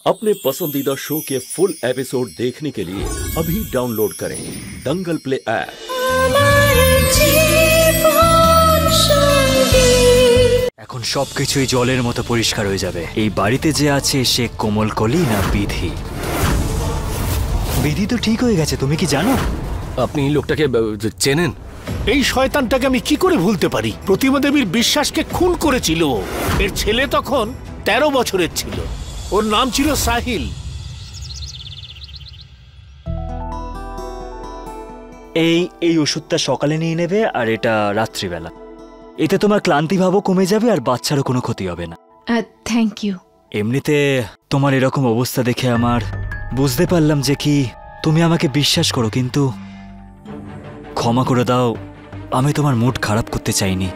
अपने पसंदीदा शो के फुल एपिसोड देखने के लिए अभी डाउनलोड करें दंगल प्ले ऐप। এখন সবকিছুই জলের মতো পরিষ্কার হয়ে যাবে। এই বাড়িতে যে আছে সে কোমল কলি না বিধি? বিধি তো ঠিক হয়ে গেছে, তুমি কি জানো? আপনি এই লোকটাকে চেনেন? এই শয়তানটাকে আমি কি করে ভুলতে পারি? প্রতিমা দেবীর বিশ্বাসকে খুন করেছিল। এর ছেলে তখন 13 বছরের ছিল। ওর নাম ছিল সাহিল। এই ওষুধটা সকালে নিয়ে নেবে আর এটা রাত্রিবেলা। এতে তোমার ক্লান্তি ভাবও কমে যাবে আর বাচ্চারও কোনো ক্ষতি হবে না। Thank you. এমনিতে তোমার এরকম অবস্থা দেখে আমার বুঝতে পারলাম যে কি তুমি আমাকে বিশ্বাস করো, কিন্তু ক্ষমা করে দাও, আমি তোমার মুড খারাপ করতে চাইনি।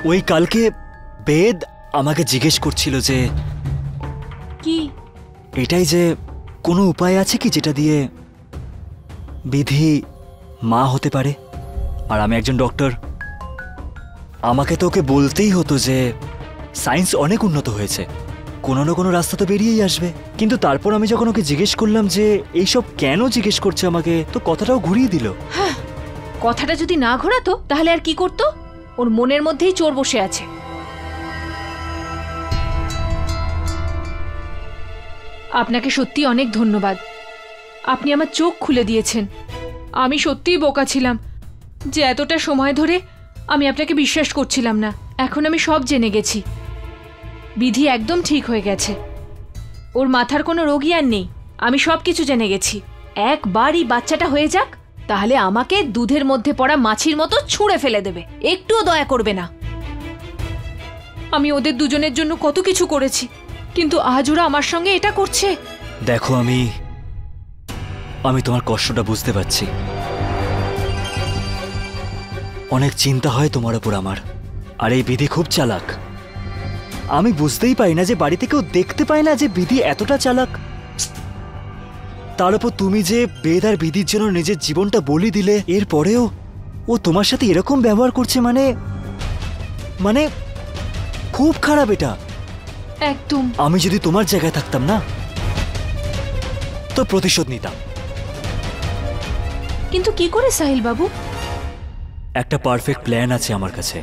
ওই কালকে বেদ আমাকে জিজ্ঞেস করছিল যে কি এটাই যে কোনো উপায় আছে কি যেটা দিয়ে বিধি মা হতে পারে। আর আমি একজন ডক্টর, আমাকে তো ওকে বলতেই হতো যে সায়েন্স অনেক উন্নত হয়েছে, কোনো না কোনো রাস্তা তো বেরিয়েই আসবে। কিন্তু তারপর আমি যখন ওকে জিজ্ঞেস করলাম যে এইসব কেন জিজ্ঞেস করছে আমাকে, তো কথাটাও ঘুরিয়ে দিল। হ্যাঁ, কথাটা যদি না ঘোরাতো তাহলে আর কি করতো? ওর মনের মধ্যেই চোর বসে আছে। আপনাকে সত্যি অনেক ধন্যবাদ। আপনি আমার চোখ খুলে দিয়েছেন। আমি সত্যিই বোকা ছিলাম যে এতটা সময় ধরে আমি আপনাকে বিশ্বাস করছিলাম না। এখন আমি সব জেনে গেছি। বিধি একদম ঠিক হয়ে গেছে। ওর মাথার কোনো রোগই আর নেই। আমি সব কিছু জেনে গেছি। একবারই বাচ্চাটা হয়ে যাক, তাহলে আমাকে দুধের মধ্যে পড়া মাছির মতো ছুঁড়ে ফেলে দেবে, একটুও দয়া করবে না। আমি ওদের দুজনের জন্য কত কিছু করেছি, কিন্তু আজ ওরা আমার সঙ্গে এটা করছে। দেখো, আমি তোমার কষ্টটা বুঝতে পারছি। অনেক চিন্তা হয় তোমার উপর আমার। আর এই বিধি খুব চালাক। আমি বুঝতেই পারি না যে বাড়িতে কেউ দেখতে পায় না যে বিধি এতটা চালাক। তার উপর তুমি যে বেদ আর বিধির জন্য নিজের জীবনটা বলি দিলে, এরপরেও ও তোমার সাথে এরকম ব্যবহার করছে, মানে খুব খারাপ এটা। একদম। আমি যদি তোমার জায়গায় থাকতাম না তো প্রতিশোধ নিতাম। কিন্তু কি করে সাহিল বাবু? একটা পারফেক্ট প্ল্যান আছে আমার কাছে।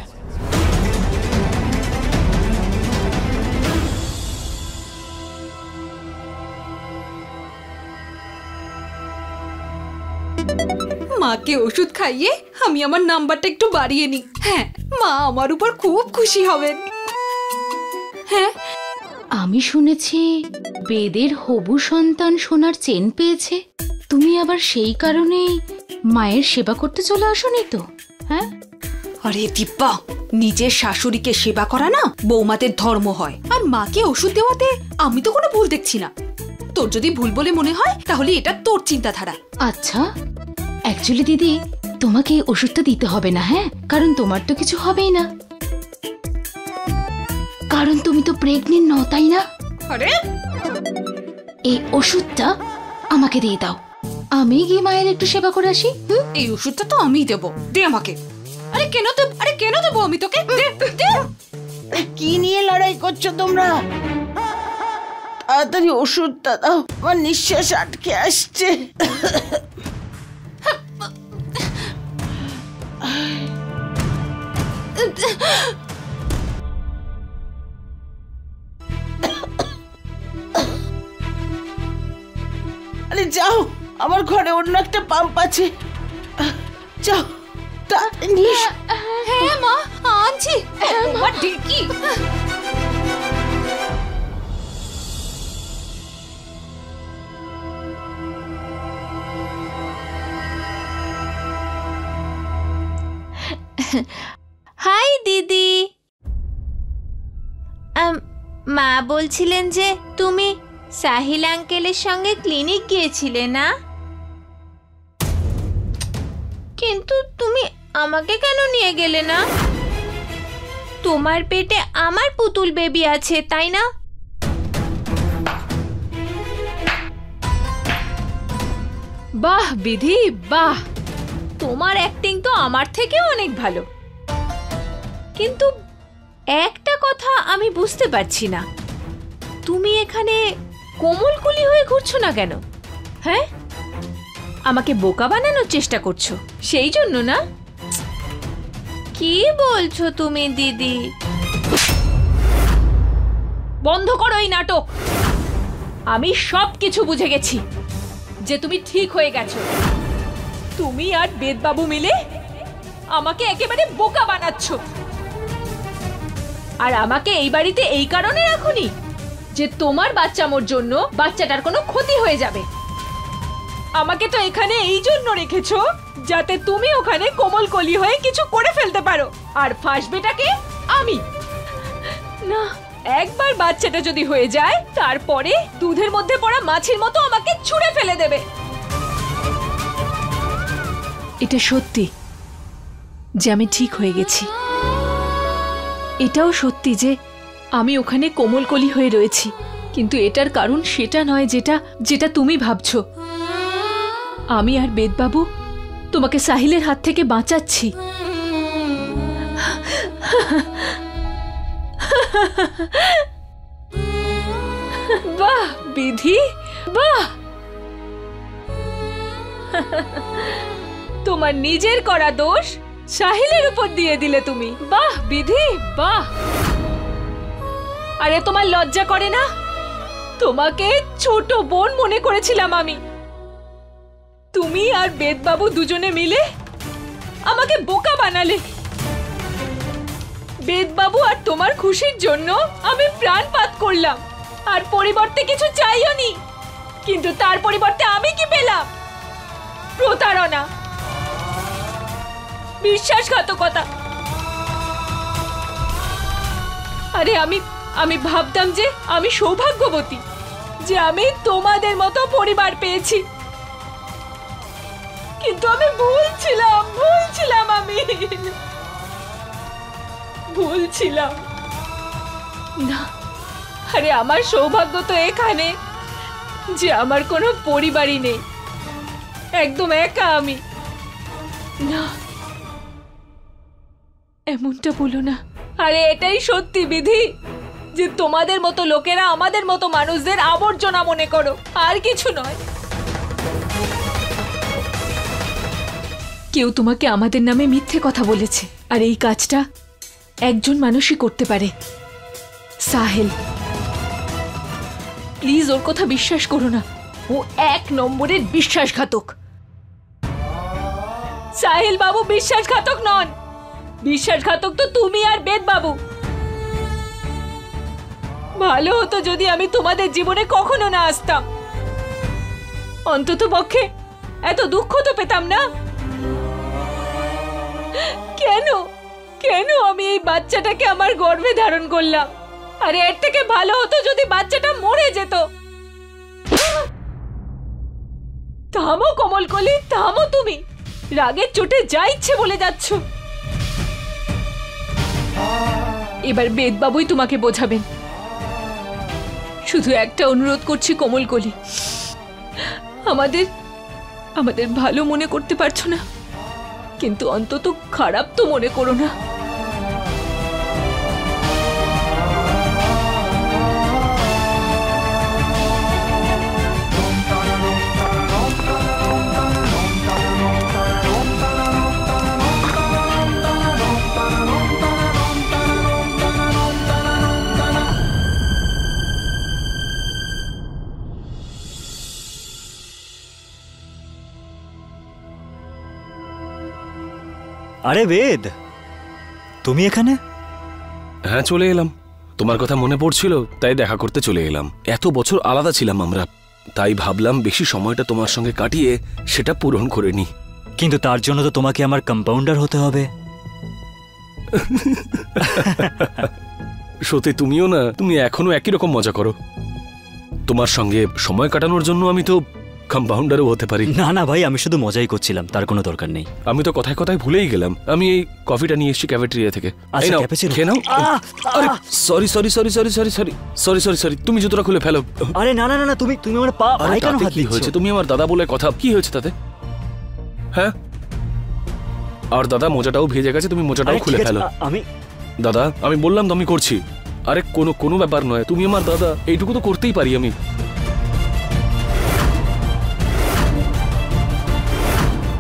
মাকে ওষুধ খাইয়ে আমি আমার নাম্বারটা একটু বাড়িয়ে নিই। হ্যাঁ, মা আমার উপর খুব খুশি হবেন। হ্যাঁ, আমি শুনেছি বেদের হবু সন্তান সোনার চেন পেয়েছে। তুমি আবার সেই কারণেই মায়ের সেবা করতে চলে আসোনি তো? হ্যাঁ, আরে দিব্যা, নিজের শাশুড়িকে সেবা করা না বৌমাদের ধর্ম হয়। আর মাকে ওষুধ দেওয়াতে আমি তো কোনো ভুল দেখছি না। তোর যদি ভুল বলে মনে হয় তাহলে এটা তোর চিন্তাধারা। আচ্ছা, অ্যাকচুয়ালি দিদি, তোমাকে এই ওষুধটা দিতে হবে না। হ্যাঁ, কারণ তোমার তো কিছু হবেই না, কারণ তুমি তো প্রেগনেন্ট নও, তাই না? আরে, এই ওষুধটা আমাকে দিয়ে দাও, আমি গিয়ে মায়ের একটু সেবা করে আসি। এই ওষুধটা তো আমিই দেবো, দে আমাকে। আরে কেন দেবো আমি তোকে? কি নিয়ে লড়াই করছো তোমরা? তাড়াতাড়ি ওষুধটা দাও, আমার নিঃশ্বাস আটকে আসছে। আরে যাও, আমার ঘরে অন্য একটা পাম্প আছে, যাও। হ্যাঁ মা, আনছি। ঠিকই। হাই দিদি। মা বলছিলেন যে তুমি সাহিল আঙ্কেলের সঙ্গে ক্লিনিক গিয়েছিলে না? কিন্তু তুমি আমাকে কেন নিয়ে গেলে না? তোমার পেটে আমার পুতুল বেবি আছে, তাই না? বাহ বিধি, বাহ। তোমার অ্যাক্টিং তো আমার থেকেও অনেক ভালো। কিন্তু একটা কথা আমি বুঝতে পারছি না, তুমি এখানে কোমলকুলি হয়ে ঘুরছো না কেন? হ্যাঁ, আমাকে বোকা বানানোর চেষ্টা করছো সেই জন্য না? কি বলছো তুমি দিদি? বন্ধ করো এই নাটক। আমি সব কিছু বুঝে গেছি যে তুমি ঠিক হয়ে গেছো। তুমি আর বেদবাবু মিলে আমাকে একেবারে বোকা বানাচ্ছ। আর আমাকে এই বাড়িতে এই কারণে রাখুনি যে তোমার বাচ্চামোর জন্য বাচ্চাটার কোনো ক্ষতি হয়ে যাবে। আমাকে তো এখানে এই জন্য রেখেছো যাতে তুমি ওখানে কোমলকলি হয়ে কিছু করে ফেলতে পারো, আর ফাঁসবেটাকে আমি। না, একবার বাচ্চাটা যদি হয়ে যায় তারপরে দুধের মধ্যে পড়া মাছির মতো আমাকে ছুঁড়ে ফেলে দেবে। এটা সত্যি যে আমি ঠিক হয়ে গেছি। এটাও সত্যি যে আমি ওখানে কোমলকলি হয়ে রয়েছি, কিন্তু এটার কারণ সেটা নয় যেটা যেটা তুমি ভাবছো। আমি আর বেদবাবু তোমাকে সাহিলের হাত থেকে বাঁচাচ্ছি। বাহ বিধি, বাহ! তোমার নিজের করা দোষ সাহিলের উপর দিয়ে দিলে তুমি। বাহ বিধি, বাহ! আরে তোমার লজ্জা করে না? তোমাকে ছোট বোন মনে করেছিলাম আমি। তুমি আর বেদবাবু দুজনে মিলে আমাকে বোকা বানালে। বেদবাবু আর তোমার খুশির জন্য আমি প্রাণপাত করলাম, আর পরিবর্তে কিছু চাইও নি। কিন্তু তার পরিবর্তে আমি কি পেলাম? প্রতারণা, বিশ্বাসঘাতকতা। আরে আমি ভাবতাম যে আমি সৌভাগ্যবতী, যে আমি তোমাদের মতো পরিবার পেয়েছি। কিন্তু আমি ভুলছিলাম আমি ভুলছিলাম। না, আরে আমার সৌভাগ্য তো এখানে যে আমার কোনো পরিবারই নেই, একদম একা আমি। না, এমনটা বলো না। আরে এটাই সত্যি বিধি যে তোমাদের মতো লোকেরা আমাদের মতো মানুষদের আবর্জনা মনে করো, আর কিছু নয়। কেউ তোমাকে আমাদের নামে মিথ্যে কথা বলেছে, আর এই কাজটা একজন মানুষই করতে পারে, সাহেল। প্লিজ ওর কথা বিশ্বাস করো না, ও 1 নম্বরের বিশ্বাসঘাতক। সাহিল বাবু বিশ্বাসঘাতক নন, বিশ্বাসঘাতক তো তুমি আর বেদবাবু। ভালো হতো যদি আমি তোমাদের জীবনে কখনো না আসতাম, অন্তত পক্ষে এত দুঃখ তো পেতাম না। কেন কেন আমি এই বাচ্চাটাকে আমার গর্ভে ধারণ করলাম? আরে এর থেকে ভালো হতো যদি বাচ্চাটা মরে যেত। থামো কমলকলি, থামো। তুমি রাগের চোটে যা ইচ্ছে বলে যাচ্ছ। এবার বেদবাবুই তোমাকে বোঝাবেন। শুধু একটা অনুরোধ করছি কমলকলি, আমাদের ভালো মনে করতে পারছো না, কিন্তু অন্তত খারাপ তো মনে করো না। আরে বেদ, তুমি এখানে? হ্যাঁ, চলে এলাম। তোমার কথা মনে পড়ছিল, তাই দেখা করতে চলে এলাম। এত বছর আলাদা ছিলাম আমরা, তাই ভাবলাম বেশি সময়টা তোমার সঙ্গে কাটিয়ে সেটা পূরণ করে নি। কিন্তু তার জন্য তো তোমাকে আমার কম্পাউন্ডার হতে হবে। সত্যি তুমিও না, তুমি এখনো একই রকম মজা করো। তোমার সঙ্গে সময় কাটানোর জন্য আমি তো কম্পাউন্ডারও হতে পারি। না না ভাই, আমি শুধু মজাই করছিলাম, তার কোনো দরকার নেই। আমি তো কথায় কথায় ভুলেই গেলাম, আমি এই কফিটা নিয়ে এসেছি ক্যাফেটেরিয়া থেকে। আচ্ছা, ক্যাপুচিনো খেয়ে নাও। আরে sorry sorry sorry sorry sorry sorry sorry sorry sorry তুমি জুতোটা খুলে ফেলো। আরে না না না, তুমি আমার পা ভাই কেন হাত কি দিচ্ছ? হয়েছে? তুমি আমার দাদা বলে কথা, কি হয়েছে তাতে? হ্যাঁ, আর দাদা মোজাটাও ভেজে গেছে, তুমি মোজাটাও খুলে ফেলো। দাদা আমি বললাম তো আমি করছি। আরে কোনো কোনো ব্যাপার নয়, তুমি আমার দাদা, এইটুকু তো করতেই পারি আমি।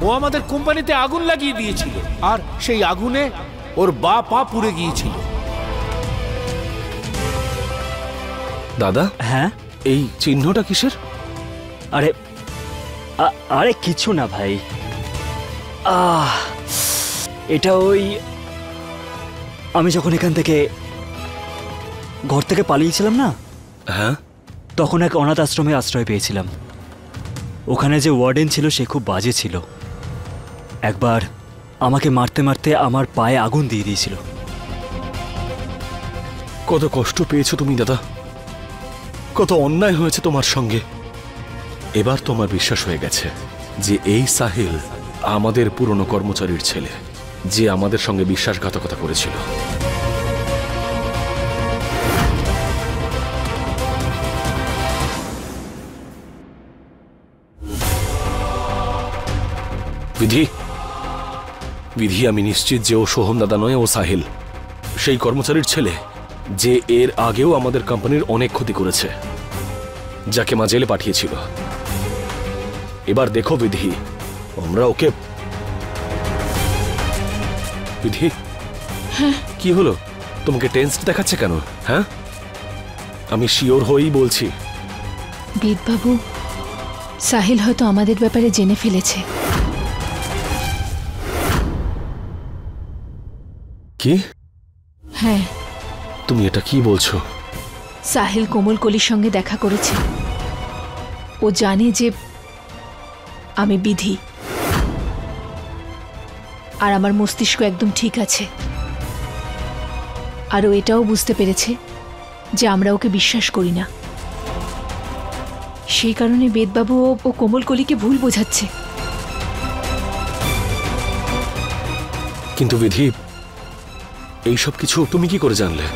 ও আমাদের কোম্পানিতে আগুন লাগিয়ে দিয়েছিল, আর সেই আগুনে ওর পা পুড়ে গিয়েছিল। দাদা হ্যাঁ, এই চিহ্নটা কিসের? আরে আরে কিছু না ভাই, এটা ওই আমি যখন এখান থেকে ঘর থেকে পালিয়েছিলাম না, হ্যাঁ, তখন এক অনাথ আশ্রমে আশ্রয় পেয়েছিলাম। ওখানে যে ওয়ার্ডেন ছিল সে খুব বাজে ছিল। একবার আমাকে মারতে মারতে আমার পায়ে আগুন দিয়ে দিয়েছিল। কত কষ্ট পেয়েছো তুমি দাদা, কত অন্যায় হয়েছে তোমার সঙ্গে। এবার তোমার বিশ্বাস হয়ে গেছে যে এই সাহিল আমাদের পুরনো কর্মচারীর ছেলে, যে আমাদের সঙ্গে বিশ্বাসঘাতকতা করেছিল। বিধি, বিধি আমি নিশ্চিত যে ও সোহম দাদা নয়, ও সাহিল, সেই কর্মচারীর ছেলে যে এর আগেও আমাদের কোম্পানির অনেক ক্ষতি করেছে, যাকে মা জেলে পাঠিয়েছিল। এবার দেখো বিধি, আমরা ওকে। বিধি, কি হলো? তোমাকে টেন্সড দেখাচ্ছে কেন? হ্যাঁ, আমি শিওর হয়েই বলছি। বেদবাবু, সাহিল হয়তো আমাদের ব্যাপারে জেনে ফেলেছে। কি? হ্যাঁ, তুমি এটা কি বলছো? সাহিল কোমল কলির সঙ্গে দেখা করেছে। ও জানে যে আমি বিধি, আর আমার মস্তিষ্ক একদম ঠিক আছে। আর ও এটাও বুঝতে পেরেছে যে আমরা ওকে বিশ্বাস করি না। সেই কারণে বেদবাবু ও কোমল কলিকে ভুল বোঝাচ্ছে। কিন্তু বিধি, এইসব কিছু তুমি কি করে জানলে?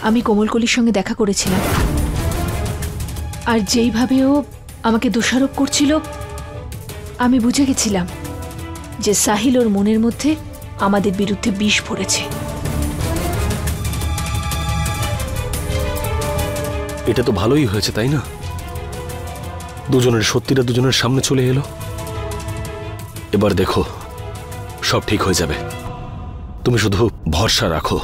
আমি কোমল কলির সঙ্গে দেখা করেছিলাম, আর যেইভাবে ও আমাকে দোষারোপ করছিল আমি বুঝে গেছিলাম যে সাহিল ওর মনের মধ্যে আমাদের বিরুদ্ধে বিষ ভরেছে। এটা তো ভালোই হয়েছে, তাই না? দুজনের সত্যিটা দুজনের সামনে চলে এলো। এবার দেখো, সব ঠিক হয়ে যাবে। তুমি শুধু ভরসা রাখো।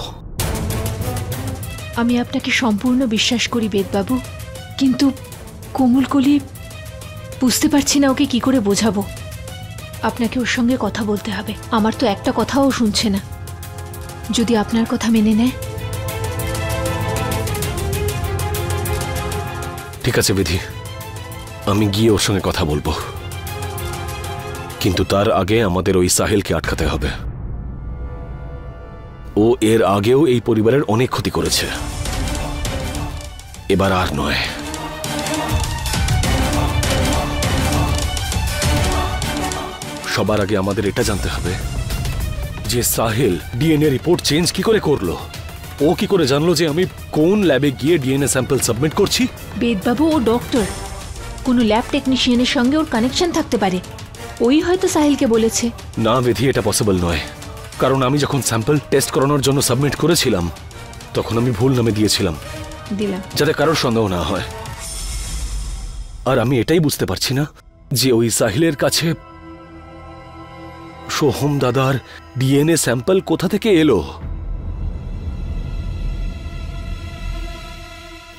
আমি আপনাকে সম্পূর্ণ বিশ্বাস করি বেদবাবু, কিন্তু কোমলকলি বুঝতে পারছি না ওকে কি করে বোঝাবো। আপনাকে ওর সঙ্গে কথা বলতে হবে। আমার তো একটা কথাও শুনছে না। যদি আপনার কথা মেনে নেয়। ঠিক আছে বিধি, আমি গিয়ে ওর সঙ্গে কথা বলবো, কিন্তু তার আগে আমাদের ওই সাহিলকে আটকাতে হবে। ও এর আগেও এই পরিবারের অনেক ক্ষতি করেছে, এবার আর নয়। সবার আগে আমাদের এটা জানতে হবে যে সাহিল ডিএনএ রিপোর্ট চেঞ্জ কি করে করলো। ও কি করে জানলো যে আমি কোন ল্যাবে গিয়ে ডিএনএ স্যাম্পল সাবমিট করছি? বেদবাবু ও ডক্টর, কোনো ল্যাব টেকনিশিয়ানের সঙ্গে ওর কানেকশন থাকতে পারে। ওই হয়তো সাহিলকে বলেছে। না বিধি, এটা পসিবল নয়, কারণ আমি যখন স্যাম্পল টেস্ট করানোর জন্য সাবমিট করেছিলাম তখন আমি ভুল নামে দিয়েছিলাম, যাতে কারোর সন্দেহ না হয়। আর আমি এটাই বুঝতে পারছি না যে ওই সাহিলের কাছে সোহম দাদার ডিএনএ স্যাম্পল কোথা থেকে এলো।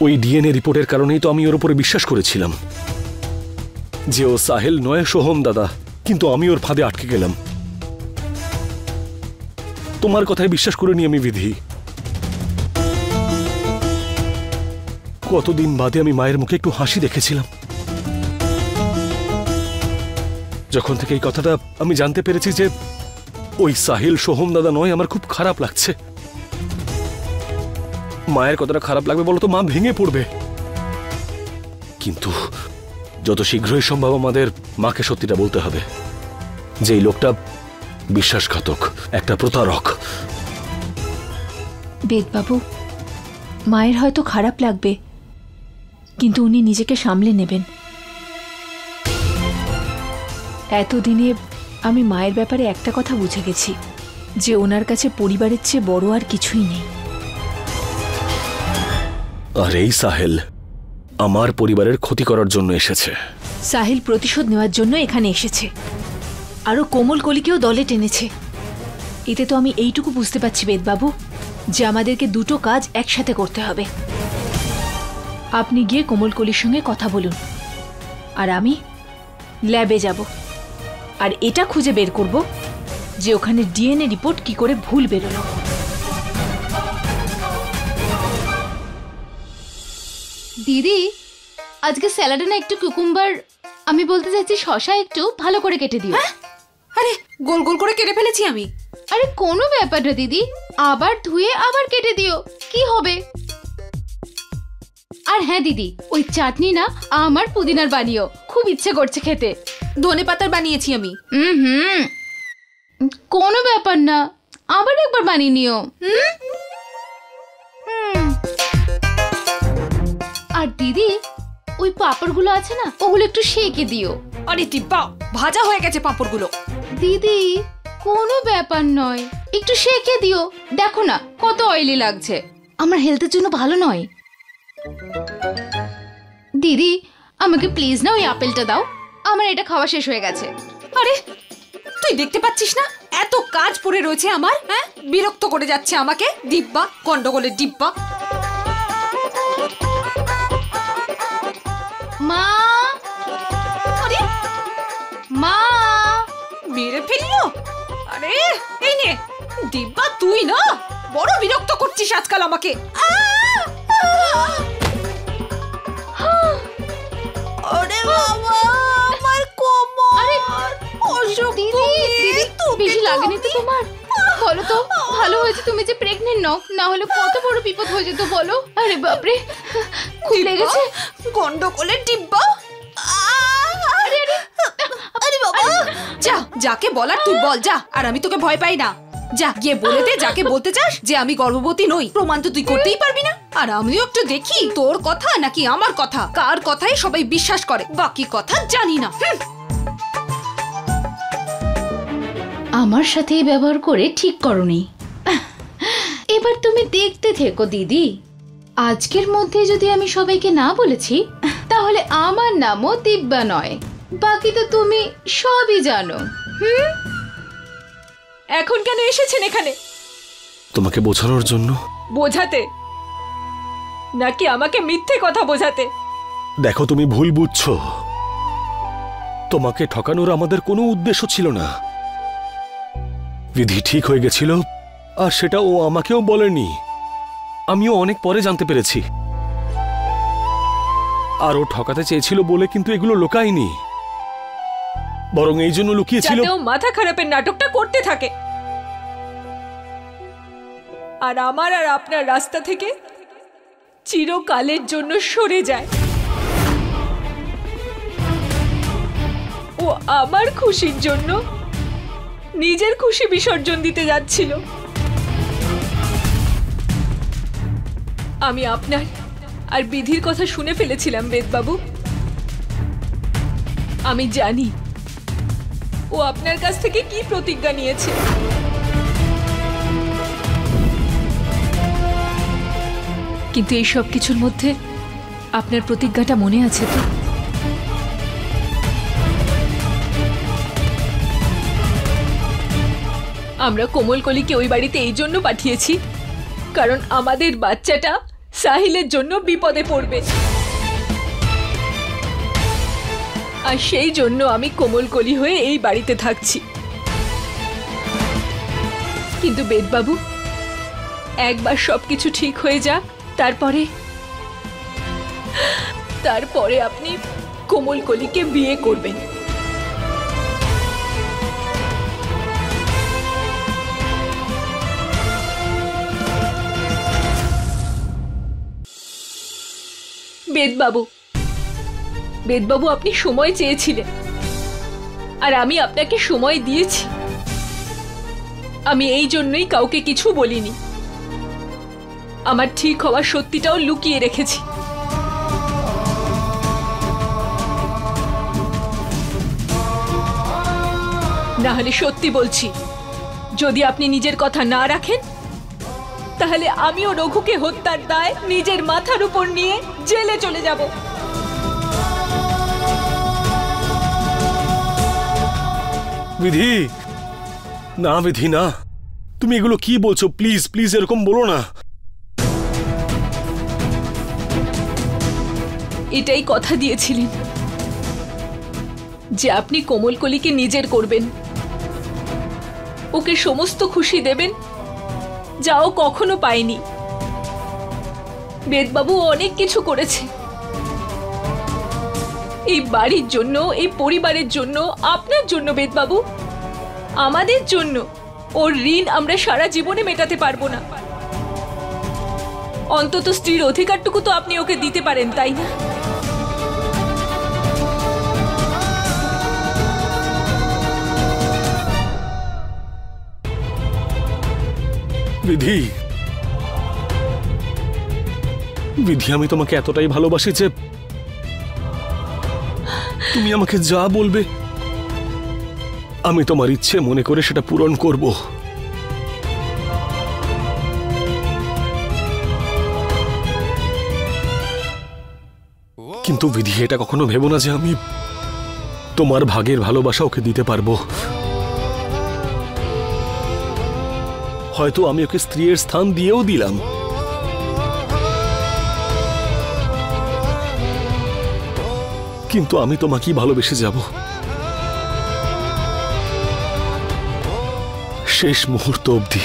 ওই ডিএনএ রিপোর্টের কারণেই তো আমি ওর উপরে বিশ্বাস করেছিলাম যে ও সাহিল নয়, সোহম দাদা। কিন্তু আমি ওর ফাঁদে আটকে গেলাম। তোমার কথায় বিশ্বাস করে নি আমি বিধি। কতদিন বাদে আমি মায়ের মুখে একটু হাসি দেখেছিলাম। যখন থেকে এই কথাটা আমি জানতে পেরেছি যে ওই সাহিল সোহম দাদা নয়, আমার খুব খারাপ লাগছে। মায়ের কতটা খারাপ লাগবে বলো তো? মা ভেঙে পড়বে। কিন্তু যত শীঘ্রই সম্ভব আমাদের মাকে সত্যিটা বলতে হবে যে এই লোকটা বিশ্বাসঘাতক, একটা প্রতারক। বেদবাবু, মায়ের হয়তো খারাপ লাগবে, কিন্তু উনি নিজেকে সামলে নেবেন। এতদিনে আমি মায়ের ব্যাপারে একটা কথা বুঝে গেছি, যে ওনার কাছে পরিবারের চেয়ে বড় আর কিছুই নেই। আর এই সাহেল আমার পরিবারের ক্ষতি করার জন্য এসেছে। সাহিল প্রতিশোধ নেওয়ার জন্য এখানে এসেছে, আরও কোমল কলিকেও দলে টেনেছে। এতে তো আমি এইটুকু বুঝতে পারছি বেদবাবু যে আমাদেরকে দুটো কাজ একসাথে করতে হবে। আপনি গিয়ে কোমল কলির সঙ্গে কথা বলুন, আর আমি ল্যাবে যাব, আর এটা খুঁজে বের করব যে ওখানে ডিএনএ রিপোর্ট কি করে ভুল বেরোলো। দিদি, আজকে স্যালাডে না একটু কুকুম্বার, আমি বলতে চাইছি শসা একটু ভালো করে কেটে দিও। আরে গোল গোল করে কেটে ফেলেছি আমি। আরে কোনো ব্যাপার না দিদি, আবার ধুয়ে আবার কেটে দিও, কি হবে। আর হ্যাঁ দিদি, ওই চাটনি না আমার পুদিনার বানিও, খুব ইচ্ছে করছে খেতে। ধনে পাতার বানিয়েছি আমি। কোনো ব্যাপার না, আবার একবার বানিয়ে নিও। আর দিদি, ওই পাঁপড়গুলো আছে না, ওগুলো একটু সেঁকে দিও। আরে টিপ্পা, ভাজা হয়ে গেছে পাঁপড়গুলো। দিদি কোনো ব্যাপার নয়, একটু সেঁকে দিও, দেখো না কত অয়েলি লাগছে, আমার হেলথের জন্য ভালো নয়। দিদি আমাকে প্লিজ না ওই আপেলটা দাও, আমার এটা খাওয়া শেষ হয়ে গেছে। আরে তুই দেখতে পাচ্ছিস না এত কাজ পড়ে রয়েছে আমার? হ্যাঁ, বিরক্ত করে যাচ্ছে আমাকে ডিব্বা, গন্ডগোলের ডিব্বা। মা, আরে মা, মেরে ফেললো। আরে এই নে ডিব্বা, তুই না বড় বিরক্ত করছিস আজকাল আমাকে। আরে বাবা, আমার কোমর। আরে অসুখ। দিদি, দিদি বেশি লাগেনি তো তোমার? বলো তো, ভালো হয়েছে তুমি যে প্রেগনেন্ট নও, না হলে কত বড় বিপদ হয়ে যেত বলো। আরে বাপরে, খুব লেগেছে। গন্ডগোলের ডিব্বা। আরে বাবা, যা, যাকে বলার তুই বল যা, আর আমি তোকে ভয় পাই না। যা গিয়ে বলে দে যাকে বলতে চাস যে আমি গর্ভবতী নই। প্রমাণ তো তুই করতেই পারবি না। আর আমিও একটু দেখি তোর কথা নাকি আমার কথা, কার কথাই সবাই বিশ্বাস করে, বাকি কথা জানি না। আমার সাথে এই ব্যবহার করে ঠিক করনি। এবার তুমি দেখতে থেকো দিদি, আজকের মধ্যে যদি আমি সবাইকে না বলেছি তাহলে আমার নামও দিব্যা নয়, বাকি তো তুমি সবই জানো। এখন কেন এসেছেন এখানে? তোমাকে বোঝানোর জন্য। বোঝাতে নাকি আমাকে মিথ্যে কথা বোঝাতে? দেখো তুমি ভুল বুঝছো, তোমাকে ঠকানোর আমাদের কোনো উদ্দেশ্য ছিল না। বিধি ঠিক হয়ে গেছিল, আর সেটা ও আমাকেও বলেনি, আমিও অনেক পরে জানতে পেরেছি। আর ও ঠকাতে চেয়েছিল বলে কিন্তু এগুলো লুকায়নি, বরং এই জন্য লুকিয়েছিল যাতে ও মাথা খারাপের নাটকটা করতে থাকে, আর আমার আর আপনার রাস্তা থেকে চিরকালের জন্য সরে যায়। ও আমার খুশির জন্য নিজের খুশি বিসর্জন দিতে যাচ্ছিল। আমি আপনার আর বিধির কথা শুনে ফেলেছিলাম বেদবাবু। আমি জানি ও আপনার কাছ থেকে কি প্রতিজ্ঞা নিয়েছে। কিন্তু এই সব কিছুর মধ্যে আপনার প্রতিজ্ঞাটা মনে আছে তো? আমরা কোমলকলিকে ওই বাড়িতে এই জন্য পাঠিয়েছি কারণ আমাদের বাচ্চাটা সাহিলের জন্য বিপদে পড়বে, আর সেই জন্য আমি কোমলকলি হয়ে এই বাড়িতে থাকছি। কিন্তু বেদবাবু, একবার সবকিছু ঠিক হয়ে যাক, তারপরে আপনি কোমলকলিকে বিয়ে করবেন। বেদবাবু, আপনি সময় চেয়েছিলেন আর আমি আপনাকে সময় দিয়েছি। আমি এই জন্যই কাউকে কিছু বলিনি, আমার ঠিক হওয়ার সত্যিটাও লুকিয়ে রেখেছি। না হলে সত্যি বলছি, যদি আপনি নিজের কথা না রাখেন তাহলে আমিও রঘুকে হত্যার দায় নিজের মাথার উপর নিয়ে জেলে চলে যাব। বিধি, না বিধি না, তুমি এগুলো কি বলছো? প্লিজ প্লিজ এরকম বলো না। এটাই কথা দিয়েছিলেন যে আপনি কোমলকলিকে নিজের করবেন, ওকে সমস্ত খুশি দেবেন যা ও কখনো পায়নি। বেদবাবু অনেক কিছু করেছে এই বাড়ির জন্য, এই পরিবারের জন্য, আপনার জন্য বেদবাবু, আমাদের জন্য। ওর ঋণ আমরা সারা জীবনে মেটাতে পারবো না। অন্তত স্ত্রীর অধিকারটুকু তো আপনি ওকে দিতে পারেন, তাই না? বিধি, বিধি, আমি তোমাকে এতটাই ভালোবাসি যে তুমি আমাকে যা বলবে আমি তোমার ইচ্ছে মনে করে সেটা পূরণ করব। কিন্তু বিধি, এটা কখনো ভেবো না যে আমি তোমার ভাগের ভালোবাসা ওকে দিতে পারবো। হয়তো আমি ওকে স্ত্রীর স্থান দিয়েও দিলাম, কিন্তু আমি তোমাকেই ভালোবেসে যাব শেষ মুহূর্ত অবধি।